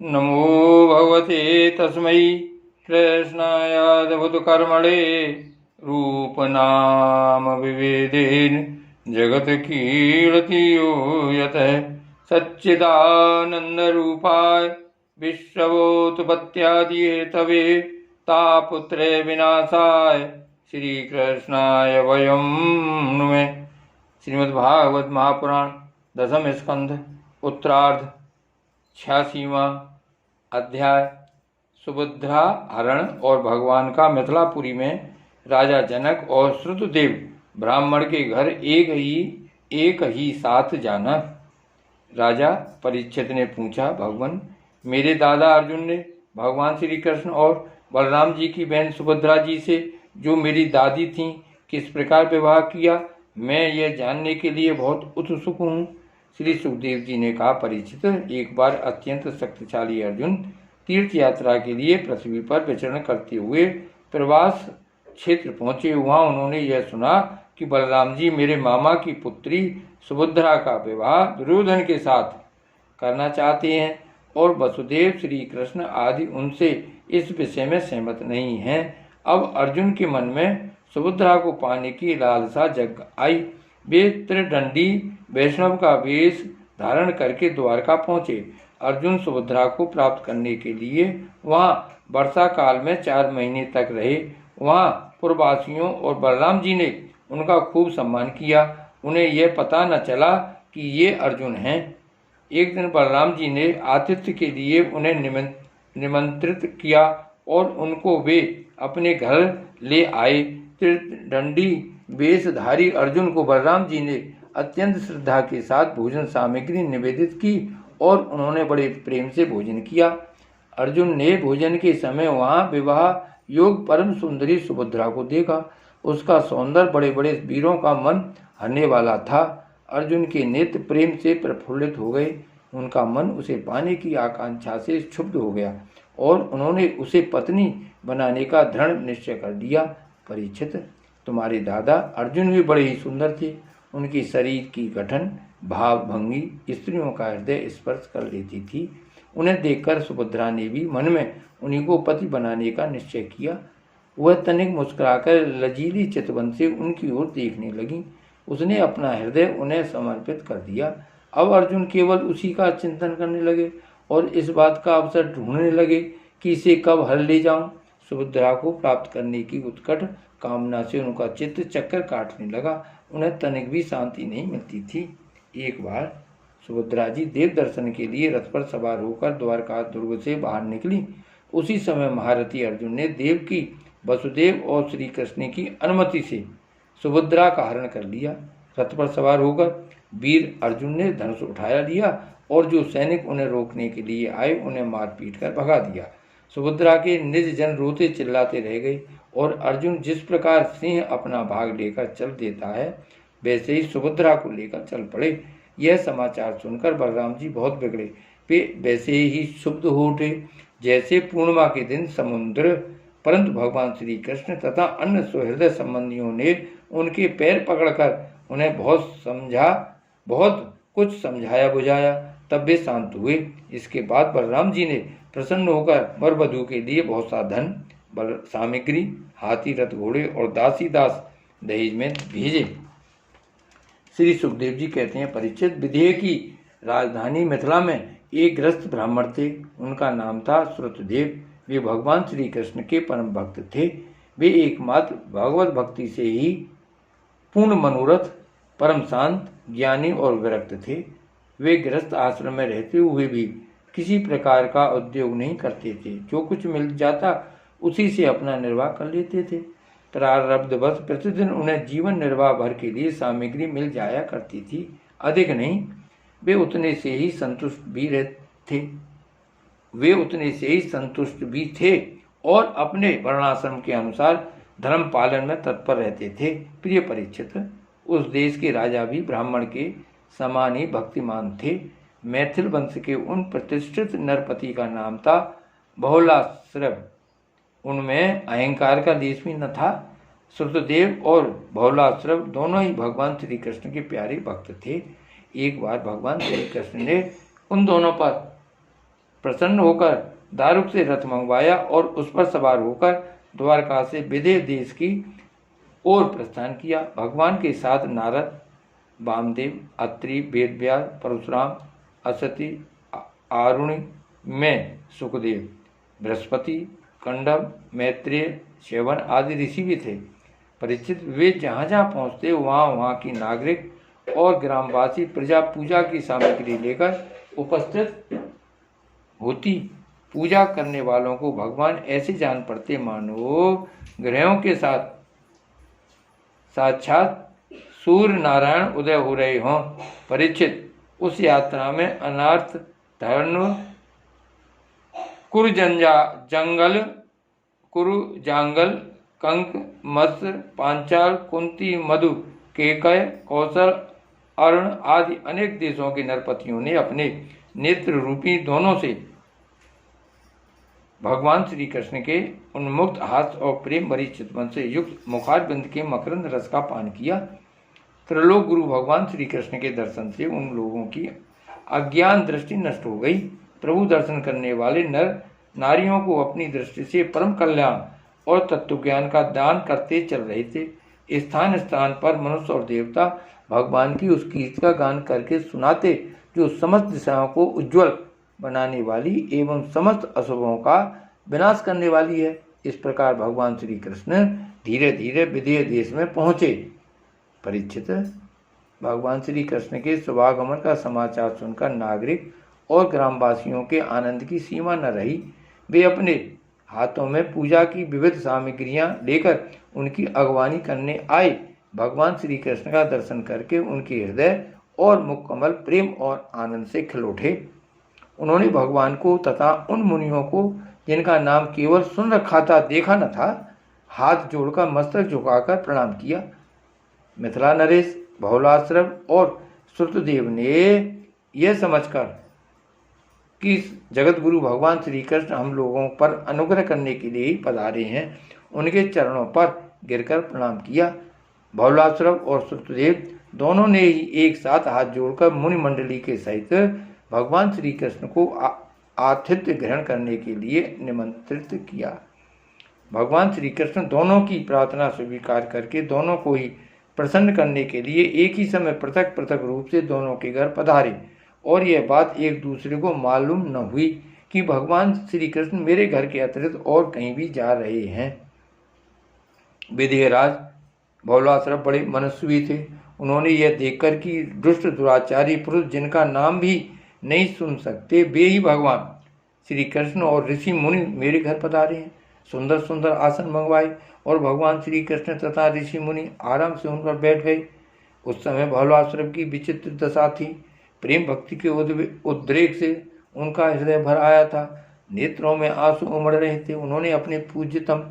नमो भगवते तस्मै कृष्णायादभुतकर्मणे रूपनाम विवेदेन जगत्कीर्ति यो यतः सच्चिदानन्दरूपाय विश्वोत्पत्त्यादि हेतवे तापुत्रे विनाशाय श्रीकृष्णाय वयं नुमे। श्रीमद्भागवत महापुराण दशम स्कंध उत्तरार्ध 86वां अध्याय। सुभद्रा हरण और भगवान का मिथिलापुरी में राजा जनक और श्रुतदेव ब्राह्मण के घर एक ही साथ जाना। राजा परीक्षित ने पूछा, भगवान, मेरे दादा अर्जुन ने भगवान श्री कृष्ण और बलराम जी की बहन सुभद्रा जी से, जो मेरी दादी थीं, किस प्रकार विवाह किया, मैं यह जानने के लिए बहुत उत्सुक हूँ। श्री सुखदेव जी ने कहा, परीक्षित, एक बार अत्यंत शक्तिशाली अर्जुन तीर्थ यात्रा के लिए पृथ्वी पर विचरण करते हुए प्रवास क्षेत्र पहुंचे। वहां उन्होंने यह सुना कि बलराम जी मेरे मामा की पुत्री सुभद्रा का विवाह दुर्योधन के साथ करना चाहते हैं और वसुदेव, श्री कृष्ण आदि उनसे इस विषय में सहमत नहीं हैं। अब अर्जुन के मन में सुभद्रा को पाने की लालसा जग आई। वे त्रिदंडी वैष्णव का वेश धारण करके द्वारका पहुंचे। अर्जुन सुभद्रा को प्राप्त करने के लिए वहां वर्षा काल में 4 महीने तक रहे। वहां पूर्ववासियों और बलराम जी ने उनका खूब सम्मान किया। उन्हें यह पता न चला कि ये अर्जुन हैं। एक दिन बलराम जी ने आतिथ्य के लिए उन्हें निमंत्रित किया और उनको वे अपने घर ले आए। त्रिदंडी वेशधारी अर्जुन को बलराम जी ने अत्यंत श्रद्धा के साथ भोजन सामग्री निवेदित की और उन्होंने बड़े प्रेम से भोजन किया। अर्जुन ने भोजन के समय वहां विवाह योग परम सुंदरी सुभद्रा को देखा। उसका सौंदर्य बड़े बड़े वीरों का मन हरने वाला था। अर्जुन के नेत्र प्रेम से प्रफुल्लित हो गए। उनका मन उसे पाने की आकांक्षा से क्षुब्ध हो गया और उन्होंने उसे पत्नी बनाने का दृढ़ निश्चय कर लिया। परीक्षित, तुम्हारे दादा अर्जुन भी बड़े ही सुंदर थे। उनकी शरीर की गठन, भाव भंगी स्त्रियों का हृदय स्पर्श कर लेती थी। उन्हें देखकर सुभद्रा ने भी मन में उन्हीं को पति बनाने का निश्चय किया। वह तनिक मुस्कुराकर लजीली चितवन से उनकी ओर देखने लगी। उसने अपना हृदय उन्हें समर्पित कर दिया। अब अर्जुन केवल उसी का चिंतन करने लगे और इस बात का अवसर ढूंढने लगे कि इसे कब हर ले जाऊं। सुभद्रा को प्राप्त करने की उत्कट कामना से उनका चित्त चक्कर काटने लगा। उन्हें तनिक भी शांति नहीं मिलती थी। एक बार सुभद्रा जी देव दर्शन के लिए रथ पर सवार होकर द्वारका दुर्ग से बाहर निकली। उसी समय महारथी अर्जुन ने देव की, वसुदेव और श्री कृष्ण की अनुमति से सुभद्रा का हरण कर लिया। रथ पर सवार होकर वीर अर्जुन ने धनुष उठाया लिया और जो सैनिक उन्हें रोकने के लिए आए उन्हें मार पीट कर भगा दिया। सुभद्रा के निज जन रोते चिल्लाते रह गए और अर्जुन जिस प्रकार सिंह अपना भाग लेकर चल देता है, वैसे ही सुभद्रा को लेकर चल पड़े। यह समाचार सुनकर बलराम जी बहुत बिगड़े। वे वैसे ही क्षुब्ध हो उठे जैसे पूर्णिमा के दिन समुद्र। परंतु भगवान श्री कृष्ण तथा अन्य सुहृदय संबंधियों ने उनके पैर पकड़कर उन्हें बहुत कुछ समझाया बुझाया। तब वे शांत हुए। इसके बाद बलराम जी ने प्रसन्न होकर वर वधू के लिए बहुत सा धन, सामग्री, हाथी, रथ, घोड़े और दासी दास दहेज में भेजे। श्री सुखदेव जी कहते हैं, परीक्षित, विदेह की राजधानी मिथिला में एक गृहस्थ ब्राह्मण थे। उनका नाम था श्रुतदेव। वे भगवान श्री कृष्ण के परम भक्त थे। वे एकमात्र भगवत भक्ति से ही पूर्ण मनोरथ, परम शांत, ज्ञानी और विरक्त थे। वे गृहस्थ आश्रम में रहते हुए भी किसी प्रकार का उद्योग नहीं करते थे। जो कुछ मिल जाता उसी से अपना निर्वाह कर लेते थे। प्रारब्धवश प्रतिदिन उन्हें जीवन निर्वाह भर के लिए सामग्री मिल जाया करती थी, अधिक नहीं। वे उतने से ही संतुष्ट भी थे और अपने वर्णाश्रम के अनुसार धर्म पालन में तत्पर रहते थे। प्रिय परीक्षित, उस देश के राजा भी ब्राह्मण के समान ही भक्तिमान थे। मैथिल वंश के उन प्रतिष्ठित नरपति का नाम था बहुलाश्रव। उनमें अहंकार का लेश भी न था। श्रुतदेव और बहुलाश्रव दोनों ही भगवान श्री कृष्ण के प्यारे भक्त थे। एक बार भगवान श्री कृष्ण ने उन दोनों पर प्रसन्न होकर दारुक से रथ मंगवाया और उस पर सवार होकर द्वारका से विदेह देश की ओर प्रस्थान किया। भगवान के साथ नारद, वामदेव, अत्रि, वेदव्यास, परशुराम, असति, आरुणि में सुखदेव, बृहस्पति, कंडम, मैत्रेय, च्यवन आदि ऋषि भी थे। परीक्षित, वे जहाँ जहाँ पहुँचते वहाँ की नागरिक और ग्रामवासी प्रजा पूजा की सामग्री लेकर उपस्थित होती। पूजा करने वालों को भगवान ऐसे जान पड़ते मानो ग्रहों के साथ साक्षात सूर्य नारायण उदय हो रहे हों। परीक्षित, उस यात्रा में अनार्थ, धर्म, कुरुजांगल, कंक, मत्स्य, पांचाल, कुंती, मधु, केकय, कौशल, अर्ण आदि अनेक देशों के नरपतियों ने अपने नेत्र रूपी दोनों से भगवान श्री कृष्ण के उन्मुक्त हास्य और प्रेम भरी चितवन से युक्त मुखारबिंद के मकरंद रस का पान किया। त्रिलोक गुरु भगवान श्री कृष्ण के दर्शन से उन लोगों की अज्ञान दृष्टि नष्ट हो गई। प्रभु दर्शन करने वाले नर नारियों को अपनी दृष्टि से परम कल्याण और तत्व ज्ञान का दान करते चल रहे थे। स्थान स्थान पर मनुष्य और देवता भगवान की उस कीर्ति का गान करके सुनाते जो समस्त दिशाओं को उज्ज्वल बनाने वाली एवं समस्त अशुभों का विनाश करने वाली है। इस प्रकार भगवान श्री कृष्ण धीरे धीरे विदेह देश में पहुंचे। परीक्षित, भगवान श्री कृष्ण के शुभागमन का समाचार सुनकर नागरिक और ग्रामवासियों के आनंद की सीमा न रही। वे अपने हाथों में पूजा की विविध सामग्रियां लेकर उनकी अगवानी करने आए। भगवान श्री कृष्ण का दर्शन करके उनके हृदय और मुखकमल प्रेम और आनंद से खिल उठे। उन्होंने भगवान को तथा उन मुनियों को जिनका नाम केवल सुन रखा था, देखा न था, हाथ जोड़कर मस्तक झुकाकर प्रणाम किया। मिथिला नरेश, बहुलाश्रव और श्रुतदेव ने यह समझकर कि जगत गुरु भगवान श्री कृष्ण हम लोगों पर अनुग्रह करने के लिए ही पधारे हैं, उनके चरणों पर गिरकर प्रणाम किया। बहुलाश्रव और श्रुतदेव दोनों ने ही एक साथ हाथ जोड़कर मुनि मंडली के सहित भगवान श्री कृष्ण को आतिथ्य ग्रहण करने के लिए निमंत्रित किया। भगवान श्री कृष्ण दोनों की प्रार्थना स्वीकार करके दोनों को ही प्रसन्न करने के लिए एक ही समय पृथक पृथक रूप से दोनों के घर पधारे और यह बात एक दूसरे को मालूम न हुई कि भगवान श्री कृष्ण मेरे घर के अतिरिक्त और कहीं भी जा रहे हैं। विदेहराज बहुलाश्रव बड़े मनस्वी थे। उन्होंने यह देखकर कि दुष्ट दुराचारी पुरुष जिनका नाम भी नहीं सुन सकते, वे ही भगवान श्री कृष्ण और ऋषि मुनि मेरे घर पधारे हैं, सुंदर सुंदर आसन मंगवाए और भगवान श्री कृष्ण तथा ऋषि मुनि आराम से उन पर बैठ गए। उस समय बहुलाश्रव की विचित्र दशा थी। प्रेम भक्ति के उद्रेक से उनका हृदय भर आया था, नेत्रों में आंसू उमड़ रहे थे। उन्होंने अपने पूज्यतम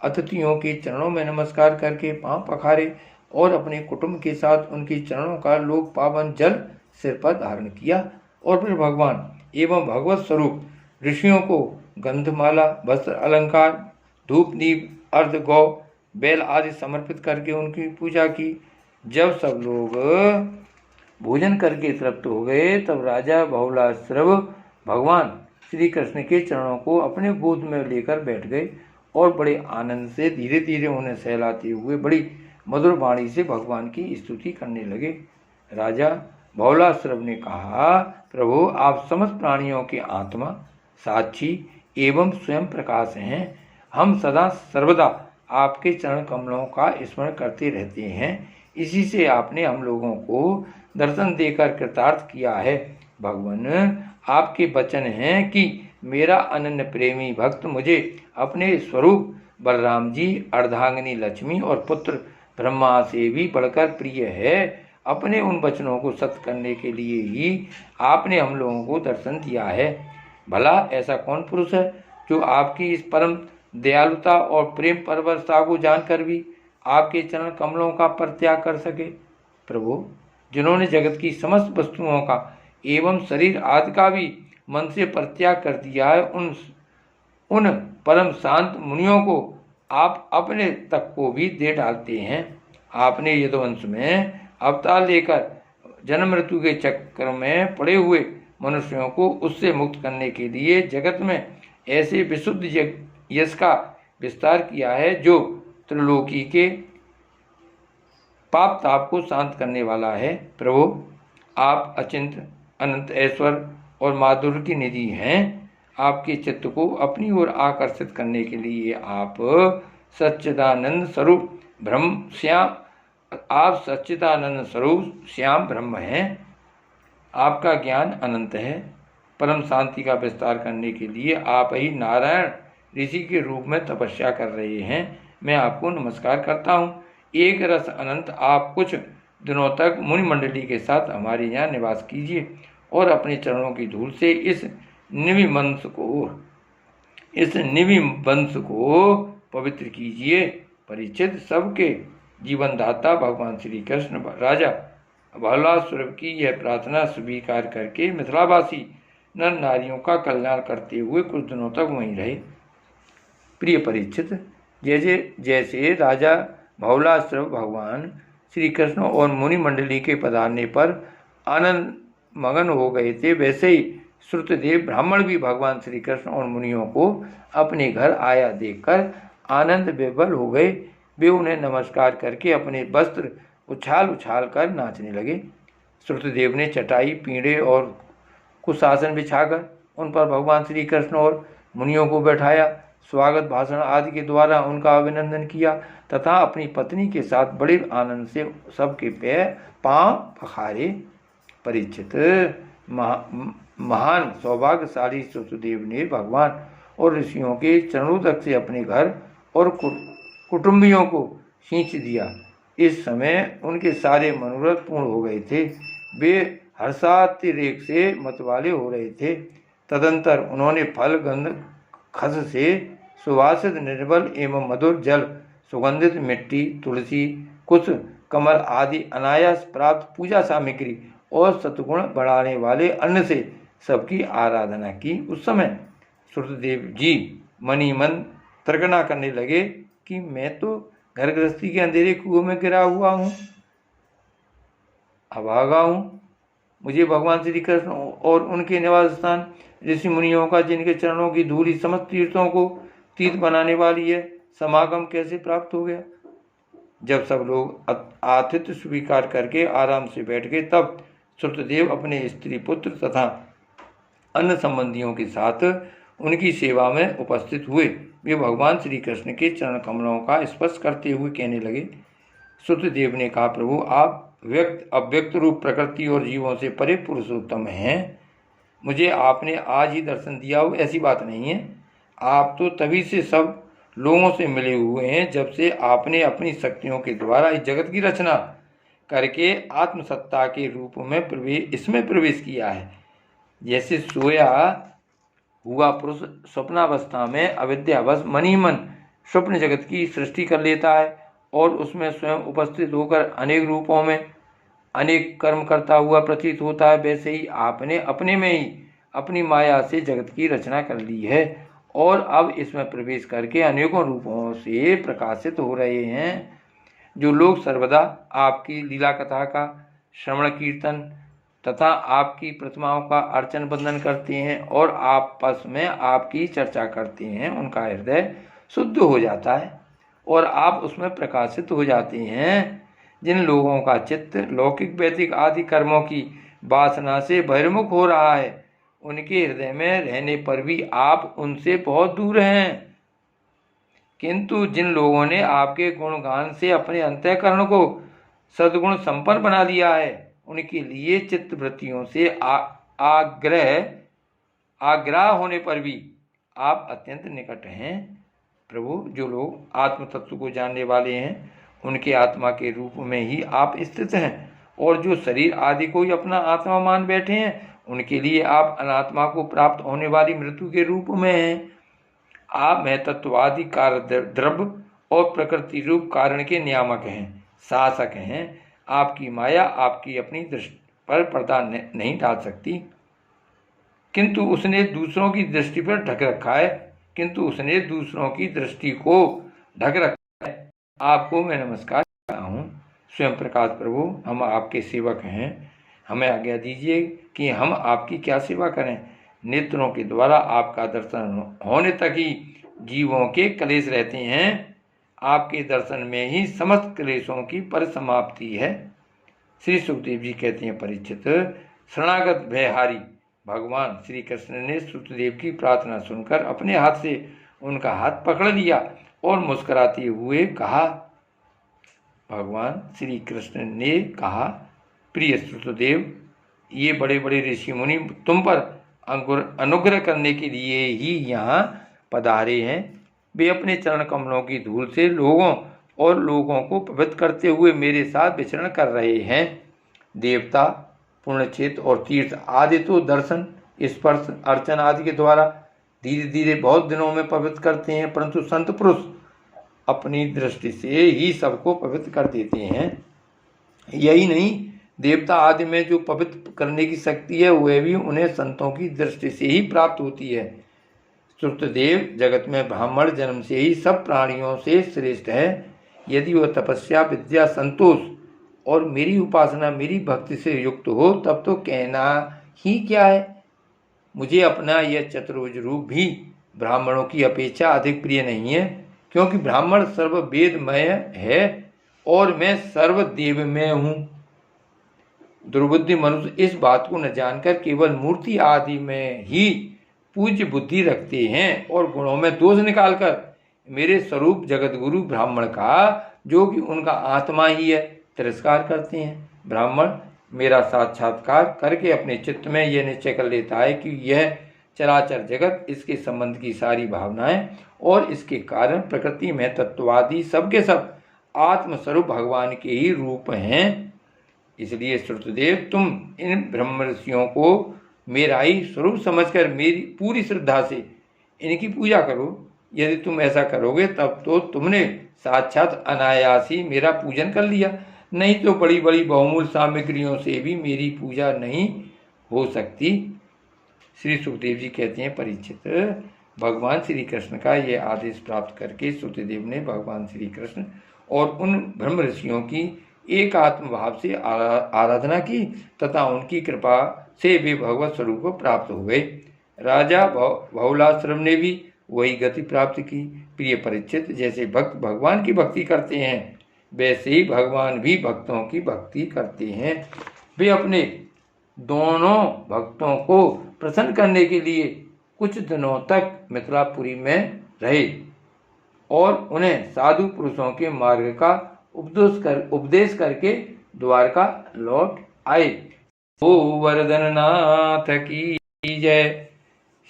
अतिथियों के चरणों में नमस्कार करके पांव पखारे और अपने कुटुंब के साथ उनके चरणों का लोक पावन जल सिर पर धारण किया और फिर भगवान एवं भगवत स्वरूप ऋषियों को गंधमाला, वस्त्र अलंकार, धूप, दीप, अर्ध गौ, बैल आदि समर्पित करके उनकी पूजा की। जब सब लोग भोजन करके तृप्त हो गए तब राजा बहुलाश्रव भगवान श्री कृष्ण के चरणों को अपने गोद में लेकर बैठ गए और बड़े आनंद से धीरे धीरे उन्हें सहलाते हुए बड़ी मधुर वाणी से भगवान की स्तुति करने लगे। राजा बहुलाश्रव ने कहा, प्रभु आप समस्त प्राणियों के आत्मा, साक्षी एवं स्वयं प्रकाश हैं। हम सदा सर्वदा आपके चरण कमलों का स्मरण करते रहते हैं। इसी से आपने हम लोगों को दर्शन देकर कृतार्थ किया है। भगवान आपके वचन हैं कि मेरा अनन्य प्रेमी भक्त मुझे अपने स्वरूप बलराम जी, अर्धांगिनी लक्ष्मी और पुत्र ब्रह्मा से भी बढ़कर प्रिय है। अपने उन वचनों को सत्य करने के लिए ही आपने हम लोगों को दर्शन दिया है। भला ऐसा कौन पुरुष है जो आपकी इस परम दयालुता और प्रेम परवशता को जानकर भी आपके चरण कमलों का परित्याग कर सके। प्रभु, जिन्होंने जगत की समस्त वस्तुओं का एवं शरीर आदि का भी मन से परित्याग कर दिया है, उन परम शांत मुनियों को आप अपने तक को भी दे डालते हैं। आपने यदुवंश में अवतार लेकर जन्म मृत्यु के चक्र में पड़े हुए मनुष्यों को उससे मुक्त करने के लिए जगत में ऐसे विशुद्ध यश का विस्तार किया है जो त्रिलोकी के पाप ताप को शांत करने वाला है। प्रभु, आप अचिंत अनंत ऐश्वर्य और माधुर्य की निधि हैं। आपके चित्त को अपनी ओर आकर्षित करने के लिए आप सच्चिदानंद स्वरूप श्याम ब्रह्म हैं। आपका ज्ञान अनंत है। परम शांति का विस्तार करने के लिए आप ही नारायण ऋषि के रूप में तपस्या कर रहे हैं। मैं आपको नमस्कार करता हूँ। एक रस अनंत, आप कुछ दिनों तक मुनि मंडली के साथ हमारे यहाँ निवास कीजिए और अपने चरणों की धूल से इस निवि वंश को पवित्र कीजिए। परीक्षित, सबके जीवनदाता भगवान श्री कृष्ण राजा बल्लासुर की यह प्रार्थना स्वीकार करके मिथिलावासी नर नारियों का कल्याण करते हुए कुछ दिनों तक वहीं रहे। प्रिय परीक्षित, जैसे राजा भौलासुर भगवान श्री कृष्ण और मुनि मंडली के पधारने पर आनंद मगन हो गए थे, वैसे ही श्रुतदेव ब्राह्मण भी भगवान श्री कृष्ण और मुनियों को अपने घर आया देखकर आनंद विभोर हो गए। वे उन्हें नमस्कार करके अपने वस्त्र उछाल उछाल कर नाचने लगे। श्रुतदेव ने चटाई, पीढ़े और कुछ आसन बिछाकर उन पर भगवान श्री कृष्ण और मुनियों को बैठाया, स्वागत भाषण आदि के द्वारा उनका अभिनंदन किया तथा अपनी पत्नी के साथ बड़े आनंद से सबके पांव पखारे। परीक्षित, महान सौभाग्यशाली श्रुतदेव ने भगवान और ऋषियों के चरणोदक से अपने घर और कुटुंबियों को खींच दिया। इस समय उनके सारे मनोरथ पूर्ण हो गए थे। वे हर्षातिरेक से मतवाले हो रहे थे। तदंतर उन्होंने फल, गंध, खस से सुवासित निर्मल एवं मधुर जल, सुगंधित मिट्टी, तुलसी, कुश, कमल आदि अनायास प्राप्त पूजा सामग्री और सत्गुण बढ़ाने वाले अन्न से सबकी आराधना की। उस समय श्रुतदेव जी मनी मन तर्कना करने लगे कि मैं तो घर गृहस्थी के अंधेरे कुएं में गिरा हुआ हूँ, अभागा हूँ। मुझे भगवान श्री कृष्ण और उनके निवास स्थान ऋषि मुनियों का, जिनके चरणों की धूल समस्त तीर्थों को तीर्थ बनाने वाली है, समागम कैसे प्राप्त हो गया। जब सब लोग आतिथ्य स्वीकार करके आराम से बैठ गए, तब श्रुतदेव अपने स्त्री पुत्र तथा अन्य संबंधियों के साथ उनकी सेवा में उपस्थित हुए। वे भगवान श्री कृष्ण के चरण कमलों का स्पर्श करते हुए कहने लगे। श्रुतदेव ने कहा, प्रभु, आप व्यक्त अव्यक्त रूप प्रकृति और जीवों से परे पुरुषोत्तम हैं। मुझे आपने आज ही दर्शन दिया हो ऐसी बात नहीं है। आप तो तभी से सब लोगों से मिले हुए हैं जब से आपने अपनी शक्तियों के द्वारा इस जगत की रचना करके आत्मसत्ता के रूप में इसमें प्रवेश किया है। जैसे सोया हुआ पुरुष स्वप्नावस्था में अविद्यावश मनी मन स्वप्न जगत की सृष्टि कर लेता है और उसमें स्वयं उपस्थित होकर अनेक रूपों में अनेक कर्म करता हुआ प्रतीत होता है, वैसे ही आपने अपने में ही अपनी माया से जगत की रचना कर ली है और अब इसमें प्रवेश करके अनेकों रूपों से प्रकाशित हो रहे हैं। जो लोग सर्वदा आपकी लीला कथा का श्रवण कीर्तन तथा आपकी प्रतिमाओं का अर्चन बंदन करते हैं और आपस में आपकी चर्चा करते हैं, उनका हृदय शुद्ध हो जाता है और आप उसमें प्रकाशित हो जाते हैं। जिन लोगों का चित्त लौकिक वैदिक आदि कर्मों की वासना से बहिर्मुख हो रहा है, उनके हृदय में रहने पर भी आप उनसे बहुत दूर हैं। किंतु जिन लोगों ने आपके गुणगान से अपने अंतःकरण को सद्गुण संपन्न बना लिया है, उनके लिए चित्त वृत्तियों से आग्रह होने पर भी आप अत्यंत निकट हैं। प्रभु, जो लोग आत्म तत्व को जानने वाले हैं, उनके आत्मा के रूप में ही आप स्थित हैं और जो शरीर आदि को ही अपना आत्मा मान बैठे हैं, उनके लिए आप अनात्मा को प्राप्त होने वाली मृत्यु के रूप में हैं। आप में तत्वादि कार्य द्रव्य और प्रकृति रूप कारण के नियामक हैं, शासक हैं। आपकी माया आपकी अपनी दृष्टि पर पर्दा नहीं डाल सकती, किंतु उसने दूसरों की दृष्टि पर ढक रखा है। आपको मैं नमस्कार करता हूँ। स्वयं प्रकाश प्रभु, हम आपके सेवक हैं। हमें आज्ञा दीजिए कि हम आपकी क्या सेवा करें। नेत्रों के द्वारा आपका दर्शन होने तक ही जीवों के क्लेश रहते हैं। आपके दर्शन में ही समस्त क्लेशों की परिसमाप्ति है। श्री सुखदेव जी कहते हैं, परीक्षित, शरणागत भयहारी भगवान श्री कृष्ण ने सुखदेव की प्रार्थना सुनकर अपने हाथ से उनका हाथ पकड़ लिया और मुस्कुराते हुए कहा, भगवान श्री कृष्ण ने कहा, प्रिय सुखदेव, ये बड़े बड़े ऋषि मुनि तुम पर अनुग्रह करने के लिए ही यहाँ पधारे हैं। वे अपने चरण कमलों की धूल से लोगों को पवित्र करते हुए मेरे साथ विचरण कर रहे हैं। देवता, पुण्यक्षेत्र और तीर्थ आदि तो दर्शन, स्पर्श, अर्चन आदि के द्वारा धीरे धीरे बहुत दिनों में पवित्र करते हैं, परंतु संत पुरुष अपनी दृष्टि से ही सबको पवित्र कर देते हैं। यही नहीं, देवता आदि में जो पवित्र करने की शक्ति है वह भी उन्हें संतों की दृष्टि से ही प्राप्त होती है। श्रुतदेव जगत में ब्राह्मण जन्म से ही सब प्राणियों से श्रेष्ठ है। यदि वह तपस्या, विद्या, संतोष और मेरी उपासना, मेरी भक्ति से युक्त हो तब तो कहना ही क्या है। मुझे अपना यह चतुर्भुज रूप भी ब्राह्मणों की अपेक्षा अधिक प्रिय नहीं है, क्योंकि ब्राह्मण सर्ववेदमय है और मैं सर्वदेवमय हूँ। दुर्बुद्धि मनुष्य इस बात को न जानकर केवल मूर्ति आदि में ही पूज्य बुद्धि रखते हैं और गुणों में दोष निकालकर मेरे स्वरूप जगतगुरु ब्राह्मण का, जो कि उनका आत्मा ही है, तिरस्कार करते हैं। ब्राह्मण मेरा साक्षात्कार करके अपने चित्त में यह निश्चय कर लेता है कि यह चराचर जगत, इसके संबंध की सारी भावनाएं और इसके कारण प्रकृति में तत्वादि सबके सब आत्मस्वरूप भगवान के ही रूप हैं। इसलिए श्रुतदेव, तुम इन ब्रह्म ऋषियों को मेरा ही स्वरूप समझकर मेरी पूरी श्रद्धा से इनकी पूजा करो। यदि तुम ऐसा करोगे तब तो तुमने साक्षात अनायास ही मेरा पूजन कर लिया, नहीं तो बड़ी बड़ी बहुमूल्य सामग्रियों से भी मेरी पूजा नहीं हो सकती। श्री सुखदेव जी कहते हैं, परीक्षित, भगवान श्री कृष्ण का यह आदेश प्राप्त करके सुखदेव ने भगवान श्री कृष्ण और उन ब्रह्म ऋषियों की एक आत्म भाव से आराधना की तथा उनकी कृपा से वे भगवत स्वरूप को प्राप्त हुए। राजा बहुलाश्रम ने भी वही गति प्राप्त की। प्रिय परीक्षित, जैसे भक्त भगवान की भक्ति करते हैं वैसे ही भगवान भी भक्तों की भक्ति करते हैं। वे अपने दोनों भक्तों को प्रसन्न करने के लिए कुछ दिनों तक मिथिलापुरी में रहे और उन्हें साधु पुरुषों के मार्ग का उपदेश करके द्वारका लौट आए। ओ वरदननाथ की जय,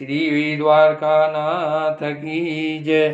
श्री द्वारका नाथ की जय।